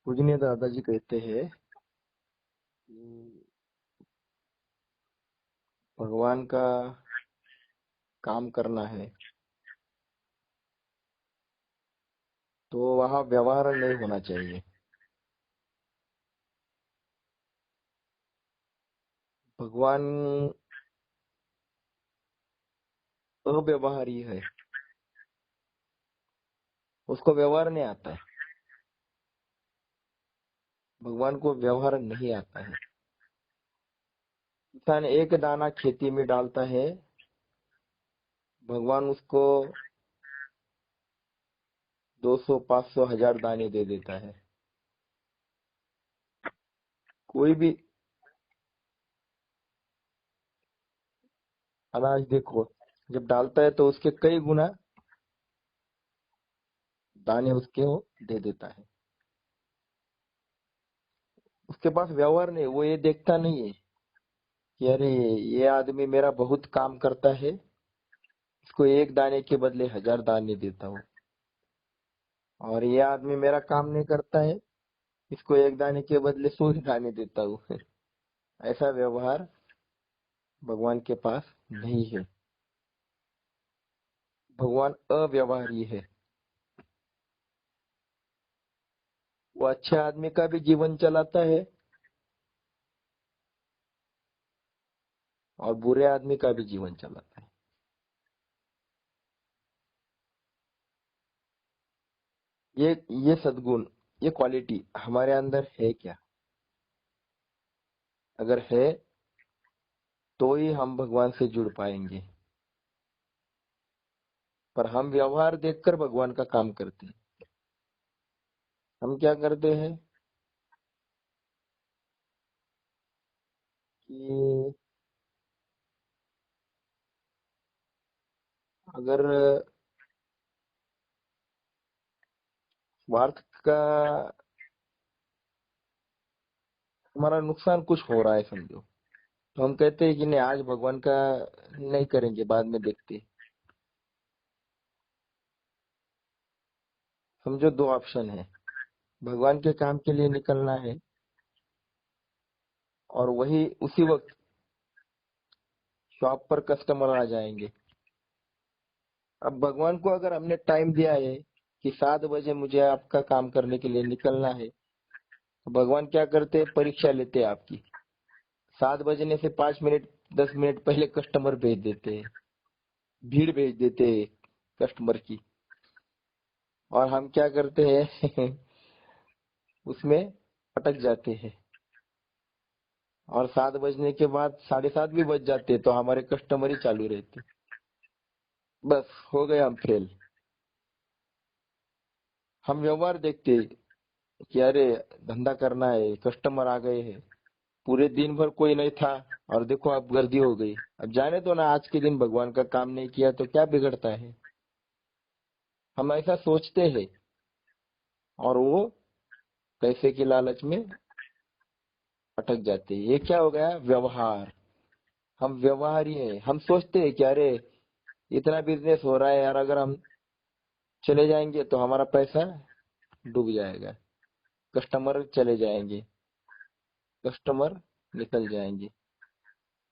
पूजनीय दादाजी कहते हैं कि भगवान का काम करना है तो वहाँ व्यवहार नहीं होना चाहिए। भगवान अव्यवहारी है, उसको व्यवहार नहीं आता है। भगवान को व्यवहार नहीं आता है। किसान एक दाना खेती में डालता है, भगवान उसको 200 500 1000 दाने दे देता है। कोई भी अनाज देखो, जब डालता है तो उसके कई गुना दाने उसके वो दे देता है। उसके पास व्यवहार नहीं, वो ये देखता नहीं है कि अरे ये आदमी मेरा बहुत काम करता है, इसको एक दाने के बदले 1000 दाने देता हूँ। और ये आदमी मेरा काम नहीं करता है, इसको एक दाने के बदले 100 दाने देता हूँ। ऐसा व्यवहार भगवान के पास नहीं है। भगवान अव्यवहारी है। वो अच्छे आदमी का भी जीवन चलाता है और बुरे आदमी का भी जीवन चलाता है। ये सद्गुण, ये क्वालिटी हमारे अंदर है क्या? अगर है तो ही हम भगवान से जुड़ पाएंगे। पर हम व्यवहार देखकर भगवान का काम करते हैं। हम क्या करते हैं कि अगर स्वार्थ का हमारा नुकसान कुछ हो रहा है समझो, तो हम कहते हैं कि नहीं आज भगवान का नहीं करेंगे, बाद में देखते हैं। समझो दो ऑप्शन है, भगवान के काम के लिए निकलना है और वही उसी वक्त शॉप पर कस्टमर आ जाएंगे। अब भगवान को अगर हमने टाइम दिया है कि 7 बजे मुझे आपका काम करने के लिए निकलना है, तो भगवान क्या करते हैं, परीक्षा लेते हैं आपकी। 7 बजने से 5 मिनट 10 मिनट पहले कस्टमर भेज देते हैं, भीड़ भेज देते हैं कस्टमर की। और हम क्या करते हैं उसमें अटक जाते हैं। और 7 बजने के बाद 7:30 भी बज जाते तो हमारे कस्टमर ही चालू रहते। बस हो गए हम फेल। हम व्यवहार देखते कि अरे धंधा करना है, कस्टमर आ गए हैं, पूरे दिन भर कोई नहीं था और देखो अब गर्दी हो गई। अब जाने दो ना, आज के दिन भगवान का काम नहीं किया तो क्या बिगड़ता है। हम ऐसा सोचते हैं और वो पैसे की लालच में अटक जाते हैं। ये क्या हो गया, व्यवहार। हम व्यवहारी है। हम सोचते हैं कि अरे इतना बिजनेस हो रहा है यार, अगर हम चले जाएंगे तो हमारा पैसा डूब जाएगा, कस्टमर चले जाएंगे, कस्टमर निकल जाएंगे।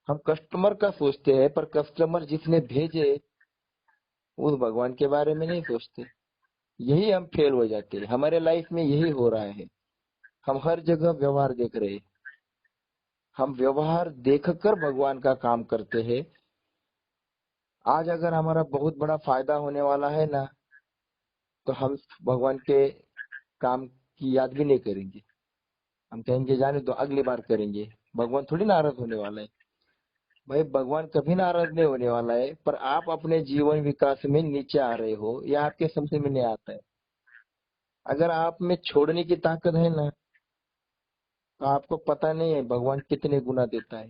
हम कस्टमर का सोचते हैं पर कस्टमर जिसने भेजे उस भगवान के बारे में नहीं सोचते। यही हम फेल हो जाते हैं। हमारे लाइफ में यही हो रहा है। हम हर जगह व्यवहार देख रहे हैं। हम व्यवहार देखकर भगवान का काम करते हैं। आज अगर हमारा बहुत बड़ा फायदा होने वाला है ना, तो हम भगवान के काम की याद भी नहीं करेंगे। हम कहेंगे जाने दो, अगली बार करेंगे। भगवान थोड़ी नाराज होने वाला है। भाई भगवान कभी नाराज नहीं होने वाला है, पर आप अपने जीवन विकास में नीचे आ रहे हो, यह आपके समझ में नहीं आता है। अगर आप में छोड़ने की ताकत है ना, तो आपको पता नहीं है भगवान कितने गुना देता है।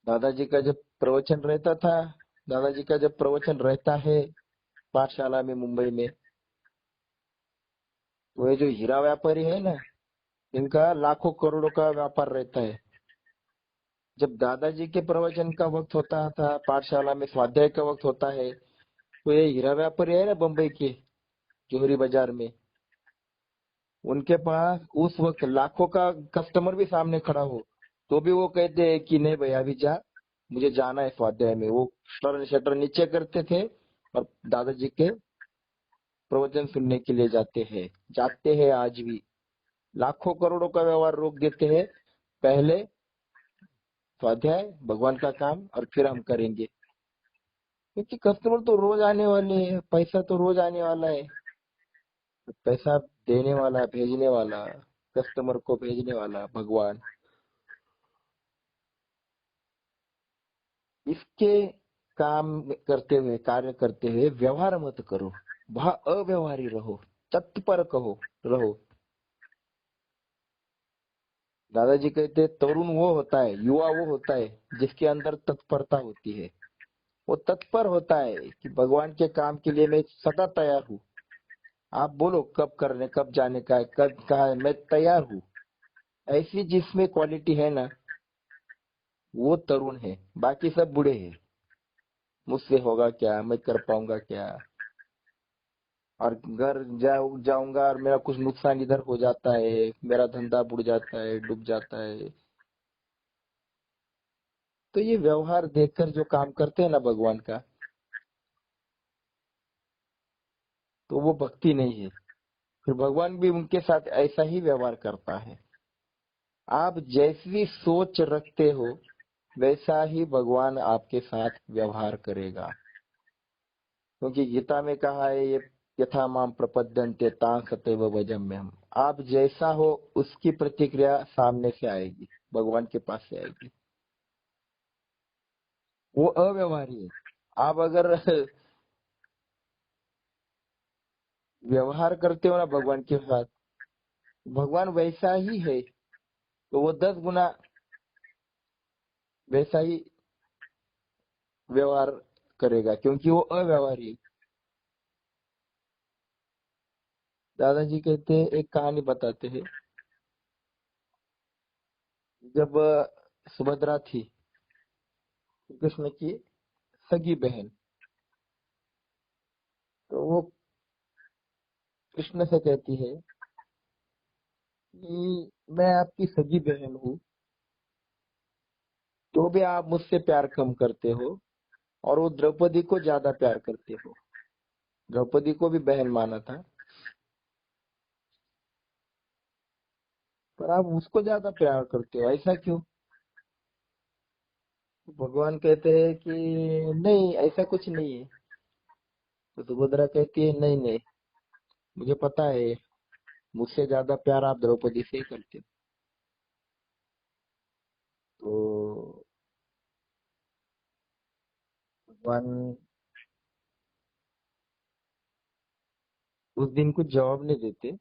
दादाजी का जब प्रवचन रहता था, दादाजी का जब प्रवचन रहता है पाठशाला में मुंबई में, तो ये जो हीरा व्यापारी है ना, इनका लाखों करोड़ों का व्यापार रहता है। जब दादाजी के प्रवचन का वक्त होता था, पाठशाला में स्वाध्याय का वक्त होता है, तो ये हीरा व्यापारी है ना बम्बई के जोहरी बाजार में, उनके पास उस वक्त लाखों का कस्टमर भी सामने खड़ा हो तो भी वो कहते हैं कि नहीं भैया अभी जा, मुझे जाना है स्वाध्याय में। वो शटर शटर नीचे करते थे और दादाजी के प्रवचन सुनने के लिए जाते हैं आज भी। लाखों करोड़ों का व्यवहार रोक देते हैं, पहले स्वाध्याय भगवान का काम और फिर हम करेंगे, क्योंकि कस्टमर तो रोज आने वाले हैं, पैसा तो रोज आने वाला है। पैसा देने वाला, भेजने वाला, कस्टमर को भेजने वाला भगवान। इसके काम करते हुए, कार्य करते हुए व्यवहार मत करो, वहां अव्यवहारी रहो, तत्पर कहो रहो। दादाजी कहते तरुण वो होता है, युवा वो होता है जिसके अंदर तत्परता होती है। वो तत्पर होता है कि भगवान के काम के लिए मैं सदा तैयार हूँ। आप बोलो कब करने, कब जाने का है, कब कहा है, मैं तैयार हूँ। ऐसी जिसमें क्वालिटी है ना, वो तरुण है। बाकी सब बूढ़े हैं, मुझसे होगा क्या, मैं कर पाऊंगा क्या, और घर जाऊंगा और मेरा कुछ नुकसान इधर हो जाता है, मेरा धंधा बुड़ जाता है, डूब जाता है। तो ये व्यवहार देखकर जो काम करते हैं ना भगवान का, तो वो भक्ति नहीं है। फिर भगवान भी उनके साथ ऐसा ही व्यवहार करता है। आप जैसी सोच रखते हो वैसा ही भगवान आपके साथ व्यवहार करेगा। क्योंकि गीता में कहा है, ये यथा माम प्रपद्यन्ते तां सतैव भजम्यहम्। आप जैसा हो उसकी प्रतिक्रिया सामने से आएगी, भगवान के पास से आएगी। वो अव्यवहारी है। आप अगर व्यवहार करते हो ना भगवान के साथ, भगवान वैसा ही है, तो वो 10 गुना वैसा ही व्यवहार करेगा, क्योंकि वो अव्यवहारी है। दादाजी कहते हैं, एक कहानी बताते हैं। जब सुभद्रा थी, कृष्ण की सगी बहन, तो वो कृष्ण से कहती है कि मैं आपकी सगी बहन हूँ, तो भी आप मुझसे प्यार कम करते हो, और वो द्रौपदी को ज्यादा प्यार करते हो। द्रौपदी को भी बहन माना था, पर आप उसको ज्यादा प्यार करते हो, ऐसा क्यों? भगवान कहते हैं कि नहीं, ऐसा कुछ नहीं है। तो सुभद्रा कहती है, नहीं नहीं, मुझे पता है, मुझसे ज्यादा प्यार आप द्रौपदी से ही करते हो। तो भगवान उस दिन कुछ जवाब नहीं देते।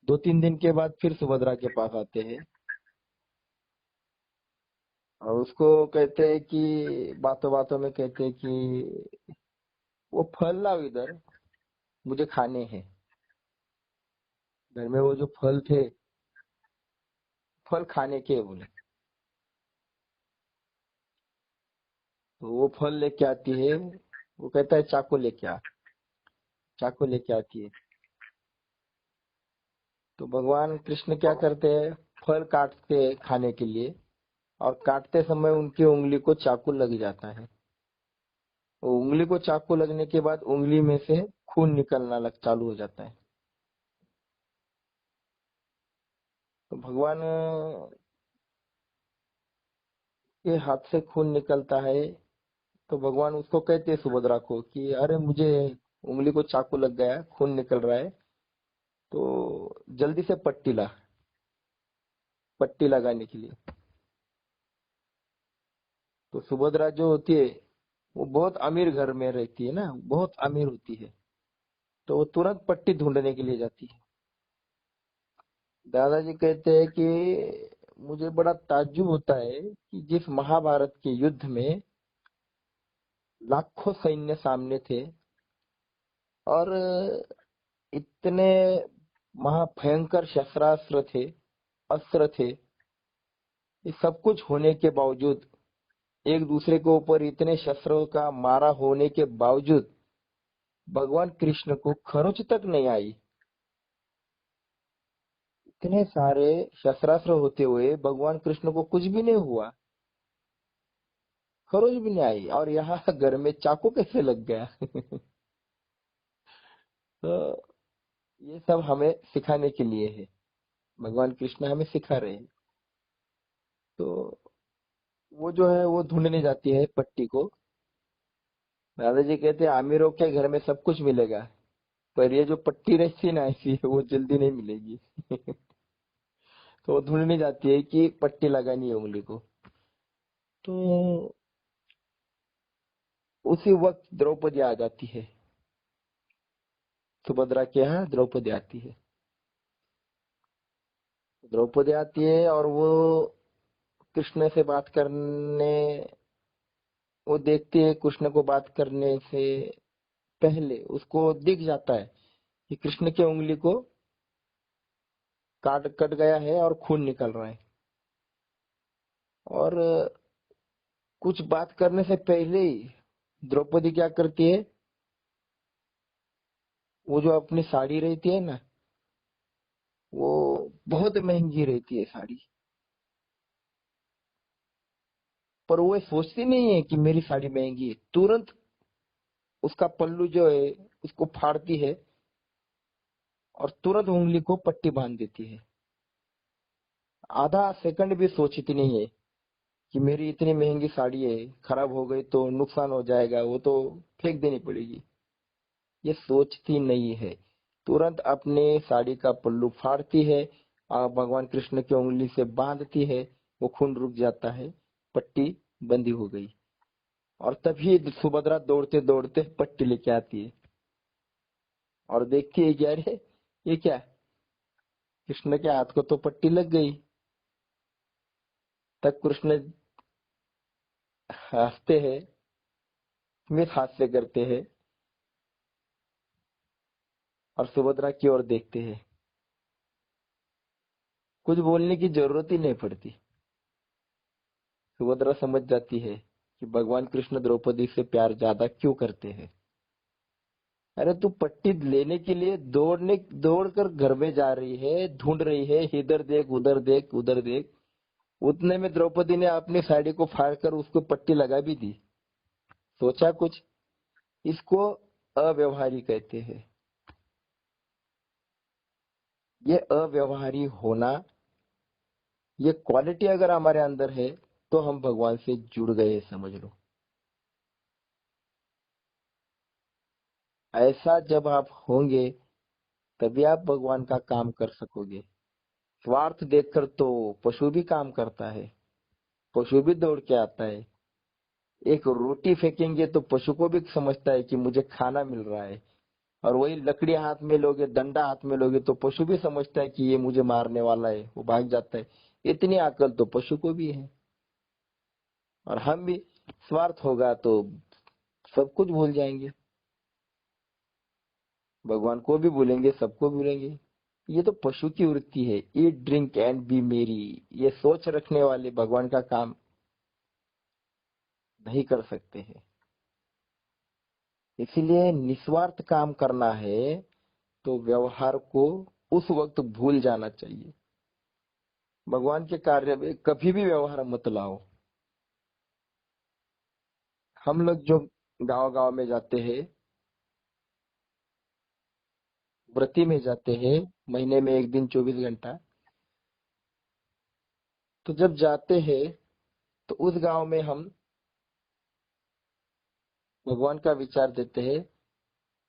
2-3 दिन के बाद फिर सुभद्रा के पास आते हैं और उसको कहते हैं कि बातों बातों में कहते हैं कि वो फल लाओ इधर, मुझे खाने हैं। घर में वो जो फल थे, फल खाने के बोले। तो वो फल लेके आती है, वो कहता है चाकू लेके आ। चाकू लेके आती है। तो भगवान कृष्ण क्या करते हैं, फल काटते हैं खाने के लिए, और काटते समय उनकी उंगली को चाकू लग जाता है। वो उंगली को चाकू लगने के बाद उंगली में से खून निकलना लग चालू हो जाता है। तो भगवान के हाथ से खून निकलता है, तो भगवान उसको कहते हैं सुभद्रा को कि अरे मुझे उंगली को चाकू लग गया, खून निकल रहा है, तो जल्दी से पट्टी ला, पट्टी लगाने के लिए। तो सुभद्रा जो होती है, वो बहुत अमीर घर में रहती है ना, बहुत अमीर होती है, तो वो तुरंत पट्टी ढूंढने के लिए जाती है। दादाजी कहते हैं कि मुझे बड़ा ताज्जुब होता है कि जिस महाभारत के युद्ध में लाखों सैन्य सामने थे, और इतने महाभयंकर शस्त्रास्त्र थे, अस्त्र थे, ये सब कुछ होने के बावजूद, एक दूसरे के ऊपर इतने शस्त्रों का मारा होने के बावजूद भगवान कृष्ण को खरोच तक नहीं आई। इतने सारे शस्त्रास्त्र होते हुए भगवान कृष्ण को कुछ भी नहीं हुआ, खरोच भी नहीं आई, और यहाँ घर में चाकू कैसे लग गया? तो ये सब हमें सिखाने के लिए है, भगवान कृष्ण हमें सिखा रहे हैं। तो वो जो है वो ढूंढने जाती है पट्टी को। दादाजी कहते हैं अमीरों के घर में सब कुछ मिलेगा, पर ये जो पट्टी रहती है ना ऐसी, वो जल्दी नहीं मिलेगी। तो वो ढूंढने जाती है कि पट्टी लगानी है उंगली को। तो उसी वक्त द्रौपदी आ जाती है, सुभद्रा के यहाँ द्रौपदी आती है। द्रौपदी आती है और वो कृष्ण से बात करने, वो देखती है कृष्ण को बात करने से पहले उसको दिख जाता है कि कृष्ण की उंगली को काट कट गया है और खून निकल रहा है। और कुछ बात करने से पहले ही द्रौपदी क्या करती है, वो जो अपनी साड़ी रहती है ना, वो बहुत महंगी रहती है साड़ी, पर वो सोचती नहीं है कि मेरी साड़ी महंगी है। तुरंत उसका पल्लू जो है उसको फाड़ती है और तुरंत उंगली को पट्टी बांध देती है। आधा सेकंड भी सोचती नहीं है कि मेरी इतनी महंगी साड़ी है, खराब हो गई तो नुकसान हो जाएगा, वो तो फेंक देनी पड़ेगी। ये सोचती नहीं है, तुरंत अपने साड़ी का पल्लू फाड़ती है और भगवान कृष्ण की उंगली से बांधती है। वो खून रुक जाता है, पट्टी बंदी हो गई। और तभी सुभद्रा दौड़ते दौड़ते पट्टी लेके आती है और देखती है कि अरे ये क्या, कृष्ण के हाथ को तो पट्टी लग गई। तब कृष्ण हंसते हैं, स्मित हास्य करते हैं और सुभद्रा की ओर देखते हैं। कुछ बोलने की जरूरत ही नहीं पड़ती, सुभद्रा समझ जाती है कि भगवान कृष्ण द्रौपदी से प्यार ज्यादा क्यों करते हैं। अरे तू पट्टी लेने के लिए दौड़ कर घर में जा रही है, ढूंढ रही है, इधर देख उधर देख उधर देख। उतने में द्रौपदी ने अपनी साड़ी को फाड़ कर उसको पट्टी लगा भी दी। सोचा कुछ? इसको अव्यवहारी कहते हैं। ये अव्यवहारी होना, ये क्वालिटी अगर हमारे अंदर है तो हम भगवान से जुड़ गए समझ लो। ऐसा जब आप होंगे तभी आप भगवान का काम कर सकोगे। स्वार्थ देखकर तो पशु भी काम करता है, पशु भी दौड़ के आता है। एक रोटी फेंकेंगे तो पशु को भी समझता है कि मुझे खाना मिल रहा है, और वही लकड़ी हाथ में लोगे, डंडा हाथ में लोगे तो पशु भी समझता है कि ये मुझे मारने वाला है, वो भाग जाता है। इतनी अकल तो पशु को भी है। और हम भी, स्वार्थ होगा तो सब कुछ भूल जाएंगे, भगवान को भी भूलेंगे, सबको भूलेंगे। ये तो पशु की वृत्ति है, ईट ड्रिंक एंड बी मेरी। ये सोच रखने वाले भगवान का काम नहीं कर सकते हैं। इसीलिए निस्वार्थ काम करना है तो व्यवहार को उस वक्त भूल जाना चाहिए। भगवान के कार्य में कभी भी व्यवहार मत लाओ। हम लोग जो गांव गांव में जाते हैं, व्रती में जाते हैं, महीने में एक दिन 24 घंटा, तो जब जाते हैं तो उस गांव में हम भगवान का विचार देते हैं,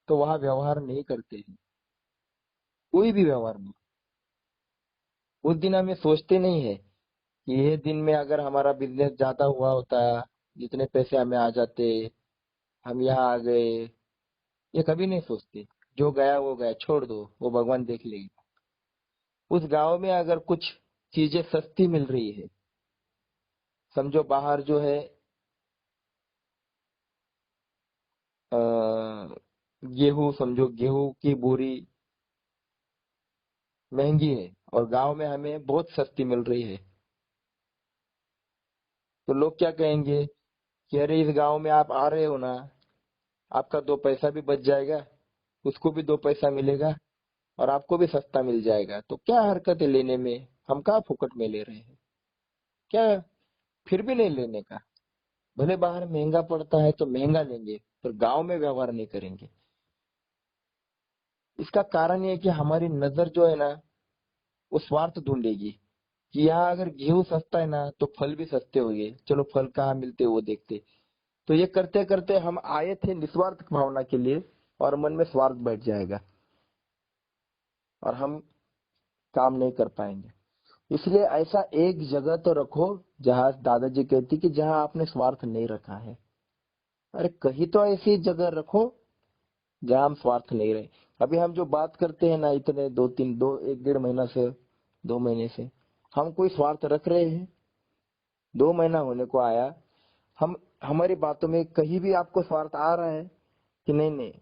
तो वहां व्यवहार नहीं करते हैं, कोई भी व्यवहार नहीं। उस दिन हमें सोचते नहीं है कि ये दिन में अगर हमारा बिजनेस ज्यादा हुआ होता, जितने पैसे हमें आ जाते, हम यहाँ आ गए, ये कभी नहीं सोचते। जो गया वो गया, छोड़ दो, वो भगवान देख लेगी। उस गांव में अगर कुछ चीजें सस्ती मिल रही है, समझो बाहर जो है आ, गेहूं, समझो गेहूं की बोरी महंगी है और गांव में हमें बहुत सस्ती मिल रही है, तो लोग क्या कहेंगे कि अरे इस गांव में आप आ रहे हो ना, आपका 2 पैसा भी बच जाएगा, उसको भी 2 पैसा मिलेगा, और आपको भी सस्ता मिल जाएगा, तो क्या हरकत है लेने में? हम कहाँ फुकट में ले रहे हैं क्या? फिर भी नहीं लेने का। भले बाहर महंगा पड़ता है तो महंगा लेंगे, पर गांव में व्यवहार नहीं करेंगे। इसका कारण ये है कि हमारी नजर जो है ना, वो स्वार्थ ढूंढेगी कि यहाँ अगर गेहूं सस्ता है ना तो फल भी सस्ते होंगे, चलो फल कहाँ मिलते हैं वो देखते। तो ये करते करते हम आए थे निस्वार्थ भावना के लिए, और मन में स्वार्थ बैठ जाएगा और हम काम नहीं कर पाएंगे। इसलिए ऐसा एक जगह तो रखो जहाँ दादाजी कहती कि जहाँ आपने स्वार्थ नहीं रखा है। अरे कहीं तो ऐसी जगह रखो जहाँ हम स्वार्थ नहीं रहे। अभी हम जो बात करते हैं ना, इतने दो एक डेढ़ महीना से, 2 महीने से हम कोई स्वार्थ रख रहे हैं? 2 महीना होने को आया, हम हमारी बातों में कहीं भी आपको स्वार्थ आ रहा है कि नहीं नहीं,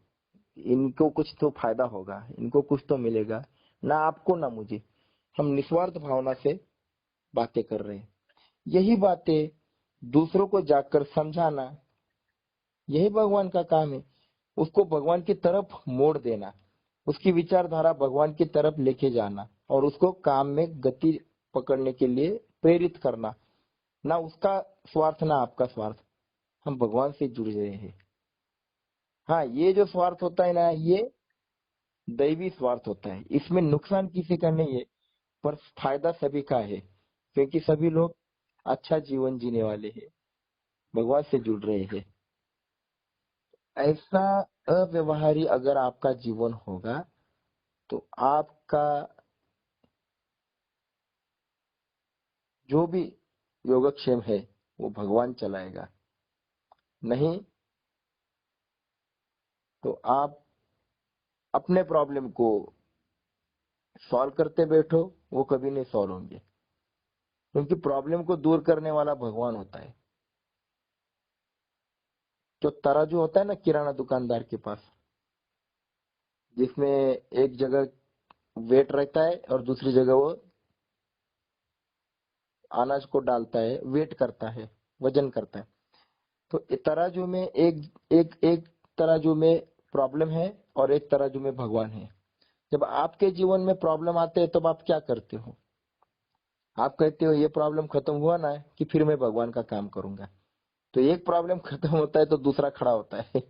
इनको कुछ तो फायदा होगा, इनको कुछ तो मिलेगा, ना आपको ना मुझे। हम निस्वार्थ भावना से बातें कर रहे हैं। यही बातें दूसरों को जाकर समझाना, यही भगवान का काम है। उसको भगवान की तरफ मोड़ देना, उसकी विचारधारा भगवान की तरफ लेके जाना, और उसको काम में गति पकड़ने के लिए प्रेरित करना। ना उसका स्वार्थ ना आपका स्वार्थ, हम भगवान से जुड़ गए हैं। हाँ, ये जो स्वार्थ होता है ना, ये दैवी स्वार्थ होता है। इसमें नुकसान किसी का नहीं है, पर फायदा सभी का है, क्योंकि सभी लोग अच्छा जीवन जीने वाले हैं, भगवान से जुड़ रहे हैं। ऐसा अव्यवहारी अगर आपका जीवन होगा तो आपका जो भी योगक्षेम है वो भगवान चलाएगा। नहीं तो आप अपने प्रॉब्लम को सॉल्व करते बैठो, वो कभी नहीं सॉल्व होंगे, क्योंकि प्रॉब्लम को दूर करने वाला भगवान होता है। जो तराजू होता है ना किराना दुकानदार के पास, जिसमें एक जगह वेट रहता है और दूसरी जगह वो अनाज को डालता है, वेट करता है, वजन करता है। तो तराजू में एक एक एक तराजू में प्रॉब्लम है और एक तराजू में भगवान है। जब आपके जीवन में प्रॉब्लम आते हैं तब आप क्या करते हो? आप कहते हो ये प्रॉब्लम खत्म हुआ ना कि फिर मैं भगवान का काम करूंगा। तो एक प्रॉब्लम खत्म होता है तो दूसरा खड़ा होता है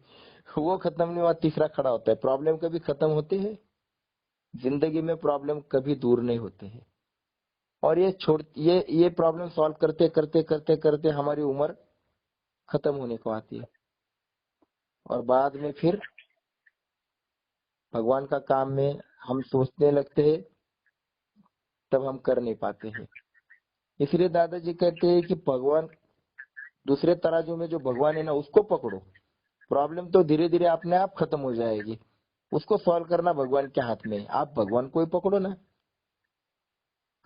वो खत्म नहीं हुआ, तीसरा खड़ा होता है। प्रॉब्लम कभी खत्म होते हैं? जिंदगी में प्रॉब्लम कभी दूर नहीं होते हैं। और ये प्रॉब्लम सॉल्व करते करते करते करते हमारी उम्र खत्म होने को आती है, और बाद में फिर भगवान का काम में हम सोचने लगते हैं, तब हम कर नहीं पाते हैं। इसलिए दादाजी कहते हैं कि भगवान, दूसरे तराजू में जो भगवान है ना उसको पकड़ो। प्रॉब्लम तो धीरे धीरे अपने आप खत्म हो जाएगी, उसको सॉल्व करना भगवान के हाथ में है। आप भगवान को ही पकड़ो ना।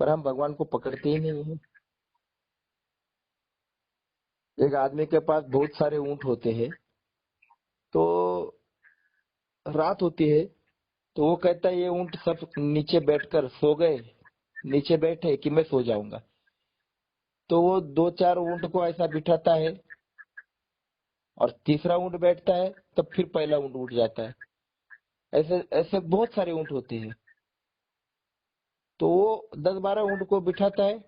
पर हम भगवान को पकड़ते ही नहीं है। एक आदमी के पास बहुत सारे ऊंट होते हैं, तो रात होती है, तो वो कहता है ये ऊंट सब नीचे बैठकर सो गए, नीचे बैठे कि मैं सो जाऊंगा। तो वो 2-4 ऊंट को ऐसा बिठाता है, और तीसरा ऊंट बैठता है, तब फिर पहला ऊंट उठ जाता है। ऐसे ऐसे बहुत सारे ऊंट होते हैं। तो वो 10-12 ऊंट को बिठाता है,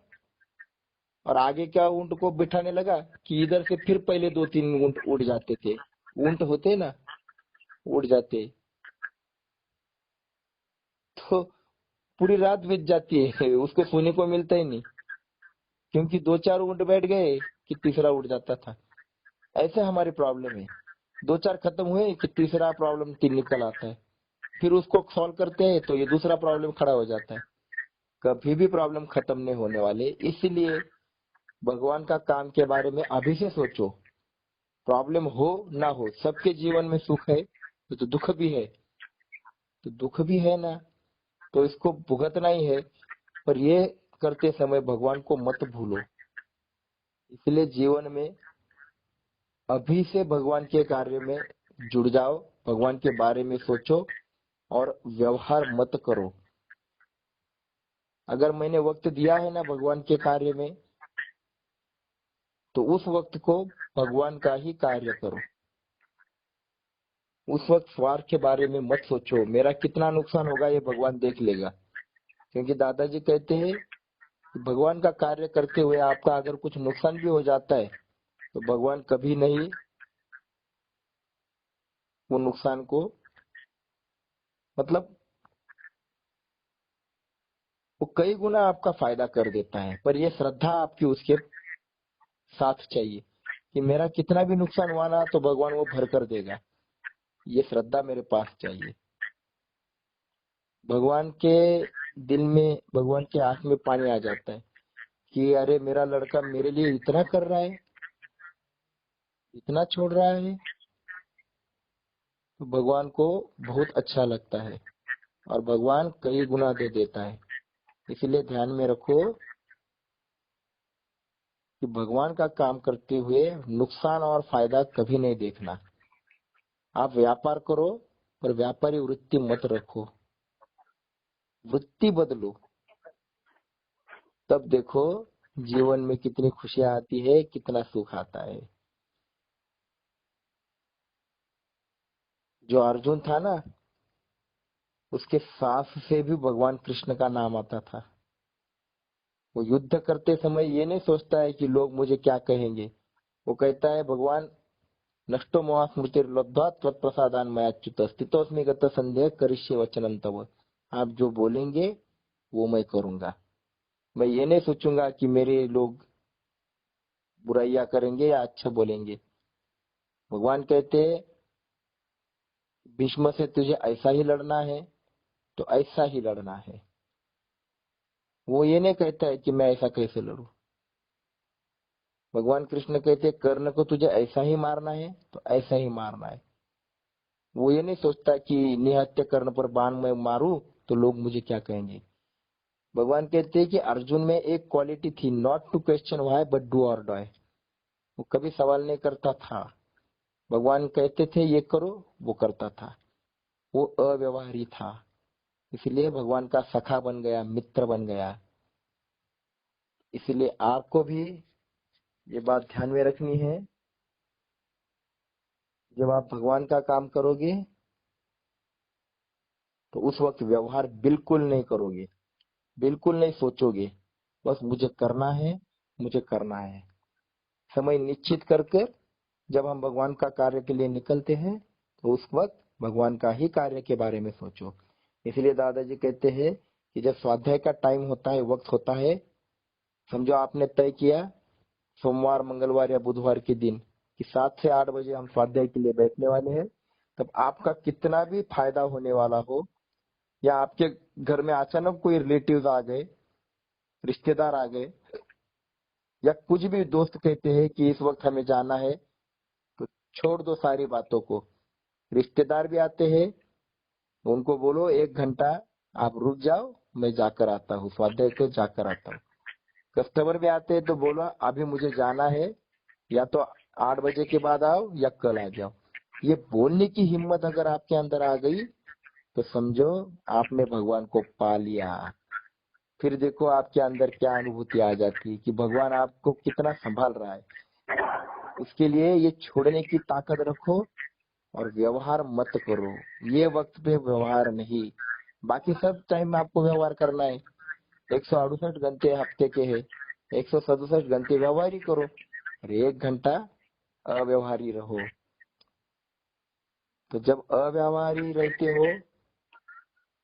और आगे क्या ऊंट को बिठाने लगा कि इधर से फिर पहले 2-3 ऊंट उड़ जाते थे। ऊंट होते ना, उड़ जाते। तो पूरी रात बीत जाती है, उसको सोने को मिलता ही नहीं, क्योंकि 2-4 ऊंट बैठ गए कि तीसरा उड़ जाता था। ऐसे हमारी प्रॉब्लम है, 2-4 खत्म हुए कि तीसरा प्रॉब्लम तीन निकल आता है। फिर उसको सॉल्व करते हैं तो ये दूसरा प्रॉब्लम खड़ा हो जाता है। कभी भी प्रॉब्लम खत्म नहीं होने वाले। इसलिए भगवान का काम के बारे में अभी से सोचो। प्रॉब्लम हो ना हो, सबके जीवन में सुख है तो दुख भी है, तो दुख भी है ना, तो इसको भुगतना ही है। पर ये करते समय भगवान को मत भूलो। इसलिए जीवन में अभी से भगवान के कार्य में जुड़ जाओ, भगवान के बारे में सोचो, और व्यवहार मत करो। अगर मैंने वक्त दिया है ना भगवान के कार्य में, तो उस वक्त को भगवान का ही कार्य करो। उस वक्त स्वार्थ के बारे में मत सोचो, मेरा कितना नुकसान होगा ये भगवान देख लेगा। क्योंकि दादाजी कहते हैं कि भगवान का कार्य करते हुए आपका अगर कुछ नुकसान भी हो जाता है तो भगवान कभी नहीं वो नुकसान को, मतलब वो कई गुना आपका फायदा कर देता है। पर ये श्रद्धा आपकी उसके साथ चाहिए कि मेरा कितना भी नुकसान हुआ ना तो भगवान वो भर कर देगा, ये श्रद्धा मेरे पास चाहिए। भगवान के दिल में, भगवान के आंख में पानी आ जाता है कि अरे मेरा लड़का मेरे लिए इतना कर रहा है, इतना छोड़ रहा है, तो भगवान को बहुत अच्छा लगता है और भगवान कई गुना दे देता है। इसलिए ध्यान में रखो कि भगवान का काम करते हुए नुकसान और फायदा कभी नहीं देखना। आप व्यापार करो पर व्यापारी वृत्ति मत रखो, वृत्ति बदलो, तब देखो जीवन में कितनी खुशियां आती है, कितना सुख आता है। जो अर्जुन था ना, उसके सांस से भी भगवान कृष्ण का नाम आता था। वो युद्ध करते समय ये नहीं सोचता है कि लोग मुझे क्या कहेंगे, वो कहता है भगवान नष्टो मोह स्मृतिर्लब्ध्वा त्वत्प्रसादान मयाच्युत स्थितोऽस्मि गत संदेह करिष्ये वचनं तव। आप जो बोलेंगे वो मैं करूंगा। मैं ये नहीं सोचूंगा कि मेरे लोग बुराइयां करेंगे या अच्छा बोलेंगे। भगवान कहते हैं भीष्म से तुझे ऐसा ही लड़ना है तो ऐसा ही लड़ना है। वो ये नहीं कहता है कि मैं ऐसा कैसे लड़ूं। भगवान कृष्ण कहते हैं कर्ण को तुझे ऐसा ही मारना है तो ऐसा ही मारना है। वो ये नहीं सोचता कि निहत्य कर्ण पर बाण मैं मारूं तो लोग मुझे क्या कहेंगे। भगवान कहते हैं कि अर्जुन में एक क्वालिटी थी, not to question why but do or die. वो कभी सवाल नहीं करता था। भगवान कहते थे ये करो, वो करता था। वो अव्यवहारी था, इसलिए भगवान का सखा बन गया, मित्र बन गया। इसलिए आपको भी ये बात ध्यान में रखनी है, जब आप भगवान का काम करोगे तो उस वक्त व्यवहार बिल्कुल नहीं करोगे, बिल्कुल नहीं सोचोगे, बस मुझे करना है, मुझे करना है। समय निश्चित करके जब हम भगवान का कार्य के लिए निकलते हैं तो उस वक्त भगवान का ही कार्य के बारे में सोचो। इसलिए दादाजी कहते हैं कि जब स्वाध्याय का टाइम होता है, वक्त होता है, समझो आपने तय किया सोमवार, मंगलवार या बुधवार के दिन कि 7 से 8 बजे हम स्वाध्याय के लिए बैठने वाले हैं, तब आपका कितना भी फायदा होने वाला हो या आपके घर में अचानक कोई रिलेटिव्स आ गए, रिश्तेदार आ गए, या कुछ भी दोस्त कहते हैं कि इस वक्त हमें जाना है, तो छोड़ दो सारी बातों को। रिश्तेदार भी आते हैं तो उनको बोलो 1 घंटा आप रुक जाओ, मैं जाकर आता हूँ, स्वाध्याय को जाकर आता हूँ। कस्टमर भी आते हैं तो बोलो अभी मुझे जाना है, या तो 8 बजे के बाद आओ या कल आ जाओ। ये बोलने की हिम्मत अगर आपके अंदर आ गई तो समझो आपने भगवान को पा लिया। फिर देखो आपके अंदर क्या अनुभूति आ जाती है कि भगवान आपको कितना संभाल रहा है। उसके लिए ये छोड़ने की ताकत रखो और व्यवहार मत करो। ये वक्त पे व्यवहार नहीं, बाकी सब टाइम में आपको व्यवहार करना है। 168 घंटे हफ्ते के हैं, 167 घंटे व्यवहार ही करो और 1 घंटा अव्यवहारी रहो। तो जब अव्यवहारी रहते हो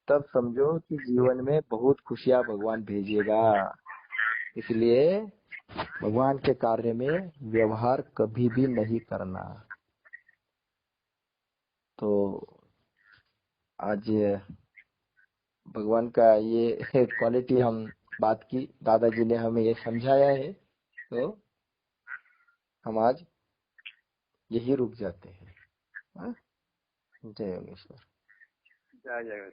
तब समझो कि जीवन में बहुत खुशियां भगवान भेजेगा। इसलिए भगवान के कार्य में व्यवहार कभी भी नहीं करना। तो आज भगवान का ये क्वालिटी हम बात की, दादाजी ने हमें ये समझाया है, तो हम आज यही रुक जाते हैं। हाँ? जय योगेश्वर। जय जय।